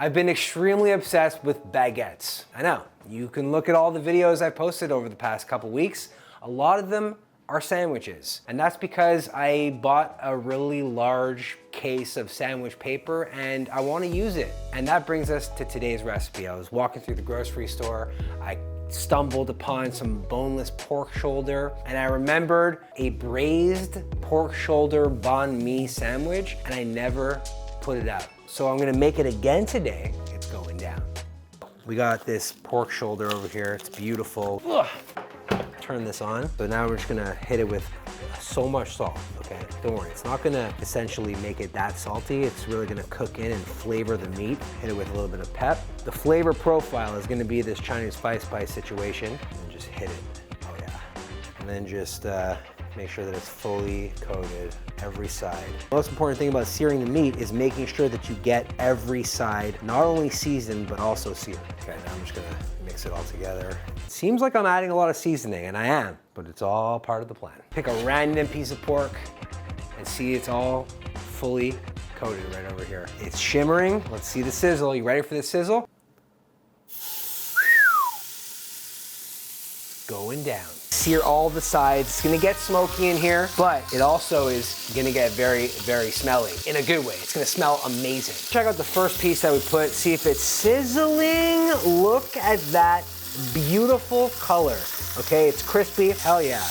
I've been extremely obsessed with baguettes. I know, you can look at all the videos I've posted over the past couple weeks. A lot of them are sandwiches. And that's because I bought a really large case of sandwich paper and I want to use it. And that brings us to today's recipe. I was walking through the grocery store. I stumbled upon some boneless pork shoulder and I remembered a braised pork shoulder banh mi sandwich and I never put it out. So I'm gonna make it again today. It's going down. We got this pork shoulder over here. It's beautiful. Ugh. Turn this on. So now we're just gonna hit it with so much salt, okay? Don't worry, it's not gonna essentially make it that salty. It's really gonna cook in and flavor the meat. Hit it with a little bit of pep. The flavor profile is gonna be this Chinese spice situation. And just hit it, oh yeah. And then just make sure that it's fully coated, every side. The most important thing about searing the meat is making sure that you get every side, not only seasoned, but also seared. Okay, now I'm just gonna mix it all together. It seems like I'm adding a lot of seasoning, and I am, but it's all part of the plan. Pick a random piece of pork and see it's all fully coated right over here. It's shimmering. Let's see the sizzle. You ready for the sizzle? It's going down. Sear all the sides. It's gonna get smoky in here, but it also is gonna get very, very smelly in a good way. It's gonna smell amazing. Check out the first piece that we put, see if it's sizzling. Look at that beautiful color. Okay, it's crispy, hell yeah.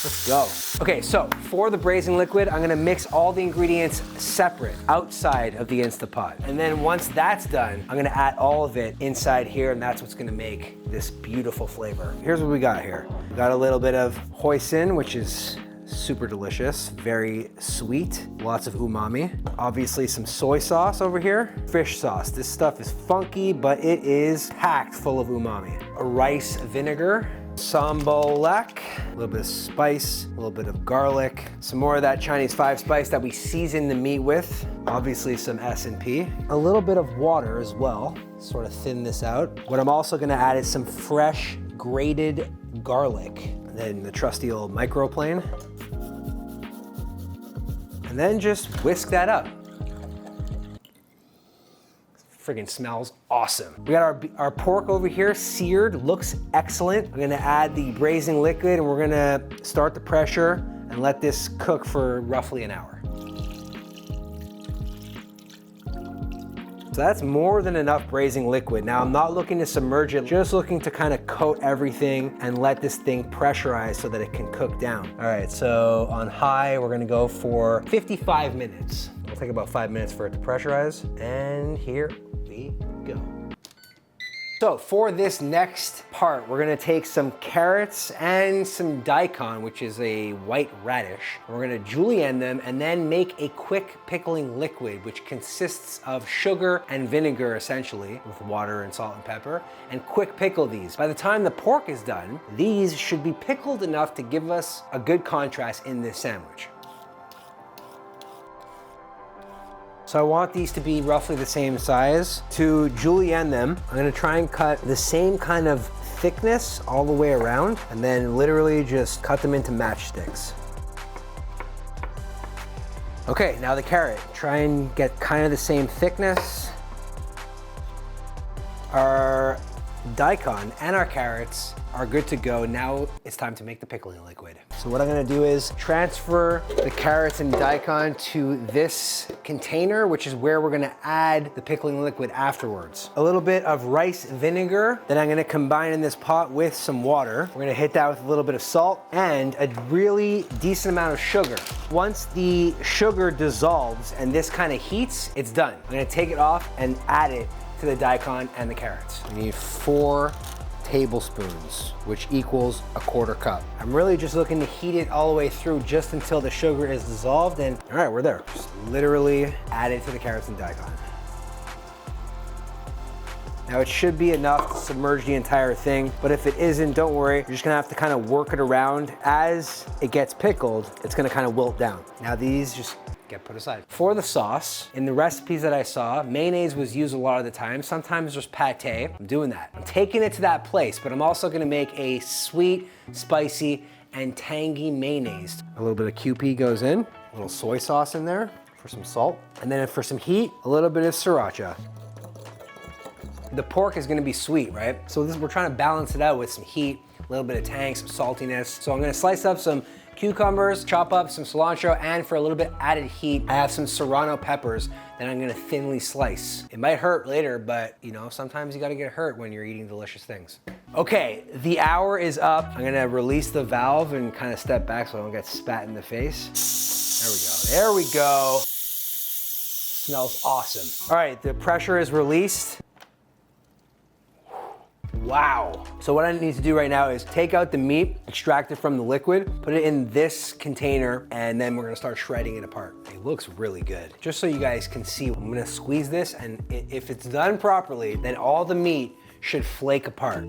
Let's go. Okay, so for the braising liquid, I'm gonna mix all the ingredients separate outside of the Instapot. And then once that's done, I'm gonna add all of it inside here, and that's what's gonna make this beautiful flavor. Here's what we got here. We got a little bit of hoisin, which is super delicious, very sweet, lots of umami. Obviously some soy sauce over here. Fish sauce. This stuff is funky, but it is packed full of umami. A rice vinegar. Sambolek, a little bit of spice, a little bit of garlic, some more of that Chinese 5 spice that we season the meat with, obviously some S&P, a little bit of water as well, sort of thin this out. What I'm also gonna add is some fresh grated garlic, and then the trusty old microplane, and then just whisk that up. Friggin' smells awesome. We got our pork over here, seared, looks excellent. I'm gonna add the braising liquid and we're gonna start the pressure and let this cook for roughly an hour. So that's more than enough braising liquid. Now I'm not looking to submerge it, just looking to kind of coat everything and let this thing pressurize so that it can cook down. All right, so on high, we're gonna go for 55 minutes. It'll take about 5 minutes for it to pressurize. And here we go. So for this next part, we're gonna take some carrots and some daikon, which is a white radish. We're gonna julienne them and then make a quick pickling liquid, which consists of sugar and vinegar, essentially, with water and salt and pepper, and quick pickle these. By the time the pork is done, these should be pickled enough to give us a good contrast in this sandwich. So I want these to be roughly the same size. To julienne them, I'm gonna try and cut the same kind of thickness all the way around, and then literally just cut them into matchsticks. Okay, now the carrot. Try and get kind of the same thickness. Our daikon and our carrots are good to go. Now it's time to make the pickling liquid. So what I'm gonna do is transfer the carrots and daikon to this container, which is where we're gonna add the pickling liquid afterwards. A little bit of rice vinegar that I'm gonna combine in this pot with some water. We're gonna hit that with a little bit of salt and a really decent amount of sugar. Once the sugar dissolves and this kind of heats, it's done. I'm gonna take it off and add it to the daikon and the carrots. We need 4 tablespoons, which equals a 1/4 cup. I'm really just looking to heat it all the way through just until the sugar is dissolved, and all right, we're there. Just literally add it to the carrots and daikon. Now it should be enough to submerge the entire thing, but if it isn't, don't worry. You're just gonna have to kind of work it around. As it gets pickled, it's gonna kind of wilt down. Now these just get put aside. For the sauce, in the recipes that I saw, mayonnaise was used a lot of the time. Sometimes there's pate. I'm doing that. I'm taking it to that place, but I'm also gonna make a sweet, spicy, and tangy mayonnaise. A little bit of QP goes in, a little soy sauce in there for some salt, and then for some heat, a little bit of sriracha. The pork is gonna be sweet, right? So we're trying to balance it out with some heat, a little bit of tang, some saltiness. So I'm gonna slice up some cucumbers, chop up some cilantro, and for a little bit added heat, I have some serrano peppers that I'm gonna thinly slice. It might hurt later, but you know, sometimes you gotta get hurt when you're eating delicious things. Okay, the hour is up. I'm gonna release the valve and kind of step back so I don't get spat in the face. There we go. Smells awesome. All right, the pressure is released. Wow. So what I need to do right now is take out the meat, extract it from the liquid, put it in this container, and then we're gonna start shredding it apart. It looks really good. Just so you guys can see, I'm gonna squeeze this, and if it's done properly, then all the meat should flake apart.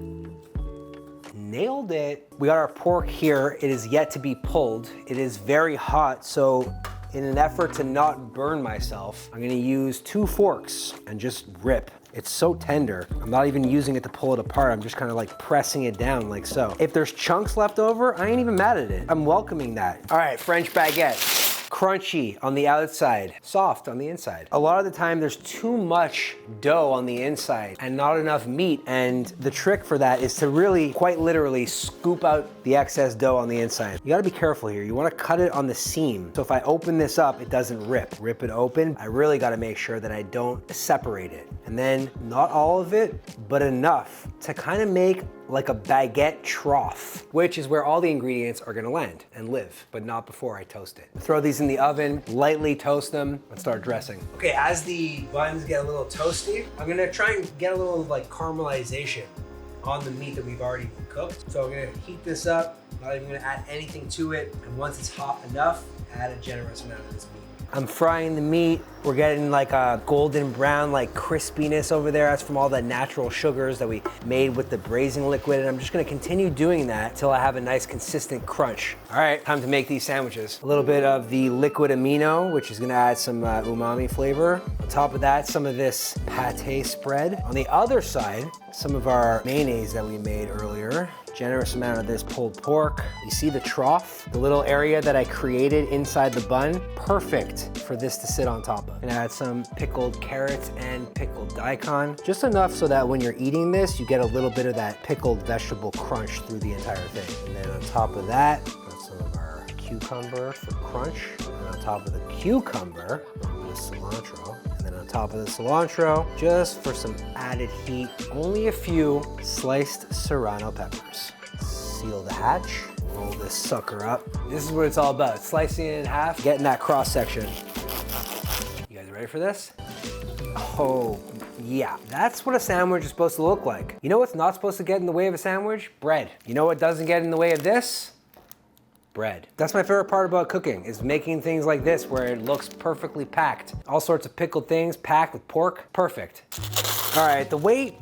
Nailed it. We got our pork here. It is yet to be pulled. It is very hot, so in an effort to not burn myself, I'm gonna use 2 forks and just rip. It's so tender. I'm not even using it to pull it apart. I'm just kind of like pressing it down like so. If there's chunks left over, I ain't even mad at it. I'm welcoming that. All right, French baguette. Crunchy on the outside, soft on the inside. A lot of the time there's too much dough on the inside and not enough meat, and the trick for that is to really, quite literally, scoop out the excess dough on the inside. You gotta be careful here. You wanna cut it on the seam. So if I open this up, it doesn't rip. Rip it open, I really gotta make sure that I don't separate it. And then, not all of it, but enough to kind of make like a baguette trough, which is where all the ingredients are gonna land and live, but not before I toast it. Throw these in the oven, lightly toast them, and start dressing. Okay, as the buns get a little toasty, I'm gonna try and get a little like caramelization on the meat that we've already cooked. So I'm gonna heat this up, not even gonna add anything to it, and once it's hot enough, add a generous amount of this meat. I'm frying the meat. We're getting like a golden brown, like crispiness over there. That's from all the natural sugars that we made with the braising liquid. And I'm just gonna continue doing that until I have a nice consistent crunch. All right, time to make these sandwiches. A little bit of the liquid amino, which is gonna add some umami flavor. On top of that, some of this pate spread. On the other side, some of our mayonnaise that we made earlier. Generous amount of this pulled pork. You see the trough, the little area that I created inside the bun? Perfect for this to sit on top of. And add some pickled carrots and pickled daikon. Just enough so that when you're eating this, you get a little bit of that pickled vegetable crunch through the entire thing. And then on top of that, got some of our cucumber for crunch. And on top of the cucumber, a little bit of cilantro. And then on top of the cilantro, just for some added heat, only a few sliced serrano peppers. Seal the hatch, roll this sucker up. This is what it's all about, slicing it in half, getting that cross section. You guys ready for this? Oh, yeah. That's what a sandwich is supposed to look like. You know what's not supposed to get in the way of a sandwich? Bread. You know what doesn't get in the way of this? Bread. That's my favorite part about cooking, is making things like this where it looks perfectly packed. All sorts of pickled things packed with pork. Perfect. All right, the wait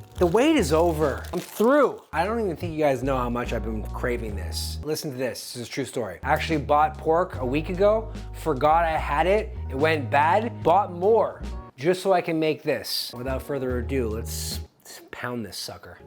is over. I'm through. I don't even think you guys know how much I've been craving this. Listen to this. This is a true story. I actually bought pork a week ago, forgot I had it, it went bad, bought more just so I can make this. Without further ado, let's pound this sucker.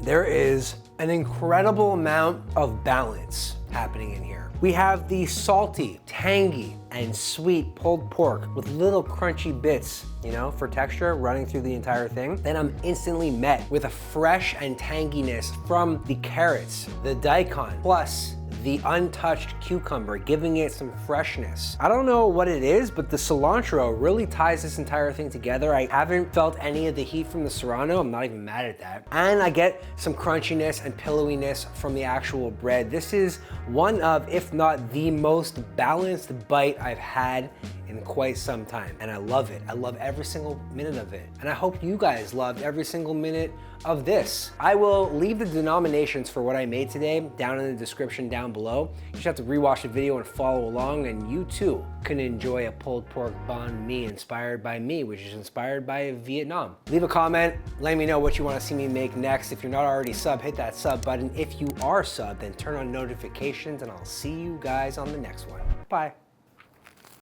There is an incredible amount of balance happening in here. We have the salty, tangy, and sweet pulled pork with little crunchy bits, you know, for texture running through the entire thing. Then I'm instantly met with a fresh and tanginess from the carrots, the daikon, plus the untouched cucumber, giving it some freshness. I don't know what it is, but the cilantro really ties this entire thing together. I haven't felt any of the heat from the serrano. I'm not even mad at that. And I get some crunchiness and pillowiness from the actual bread. This is one of, if not the most balanced bite I've had in quite some time. And I love it. I love every single minute of it. And I hope you guys loved every single minute of this. I will leave the denominations for what I made today down in the description down below. You just have to rewatch the video and follow along, and you too can enjoy a pulled pork banh mi inspired by me, which is inspired by Vietnam. Leave a comment, let me know what you want to see me make next. If you're not already sub, hit that sub button. If you are sub, then turn on notifications, and I'll see you guys on the next one. Bye.